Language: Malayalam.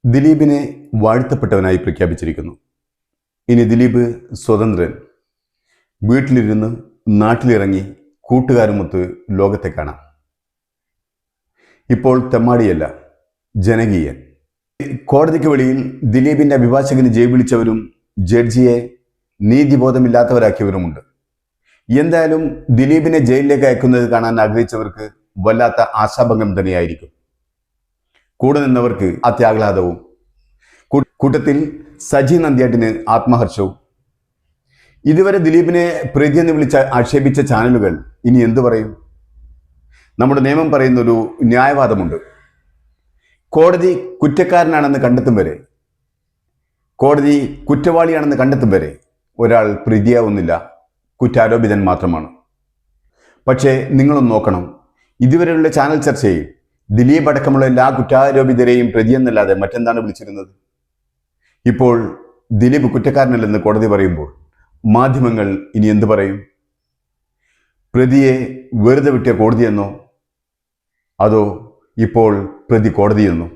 ദിലീപിനെ വാഴ്ത്തപ്പെട്ടവനായി പ്രഖ്യാപിച്ചിരിക്കുന്നു. ഇനി ദിലീപ് സ്വതന്ത്രൻ. വീട്ടിലിരുന്ന് നാട്ടിലിറങ്ങി കൂട്ടുകാരുമൊത്ത് ലോകത്തെ കാണാം. ഇപ്പോൾ തെമ്മാടിയല്ല, ജനകീയൻ. കോടതിക്ക് വെളിയിൽ ദിലീപിന്റെ അഭിഭാഷകന് ജയ് വിളിച്ചവരും ജഡ്ജിയെ നീതിബോധമില്ലാത്തവരാക്കിയവരുമുണ്ട്. എന്തായാലും ദിലീപിനെ ജയിലിലേക്ക് അയക്കുന്നത് കാണാൻ ആഗ്രഹിച്ചവർക്ക് വല്ലാത്ത ആശാഭംഗം തന്നെയായിരിക്കും. കൂടെ നിന്നവർക്ക് അത്യാഹ്ലാദവും. കൂട്ടത്തിൽ സജി നന്ദ്യാട്ടിന് ആത്മഹർഷവും. ഇതുവരെ ദിലീപിനെ പ്രതി എന്ന് വിളിച്ച് ആക്ഷേപിച്ച ചാനലുകൾ ഇനി എന്തു പറയും? നമ്മുടെ നിയമം പറയുന്നൊരു ന്യായവാദമുണ്ട്. കോടതി കുറ്റക്കാരനാണെന്ന് കണ്ടെത്തും വരെ, കോടതി കുറ്റവാളിയാണെന്ന് കണ്ടെത്തും വരെ ഒരാൾ പ്രതിയാവുന്നില്ല, കുറ്റാരോപിതൻ മാത്രമാണ്. പക്ഷേ നിങ്ങളൊന്ന് നോക്കണം, ഇതുവരെയുള്ള ചാനൽ ചർച്ചയിൽ ദിലീപ് അടക്കമുള്ള എല്ലാ കുറ്റാരോപിതരെയും പ്രതിയെന്നല്ലാതെ മറ്റെന്താണ് വിളിച്ചിരുന്നത്? ഇപ്പോൾ ദിലീപ് കുറ്റക്കാരനല്ലെന്ന് കോടതി പറയുമ്പോൾ മാധ്യമങ്ങൾ ഇനി എന്തു പറയും? പ്രതിയെ വെറുതെ വിട്ടിയ കോടതിയെന്നോ, അതോ ഇപ്പോൾ പ്രതി കോടതിയെന്നോ?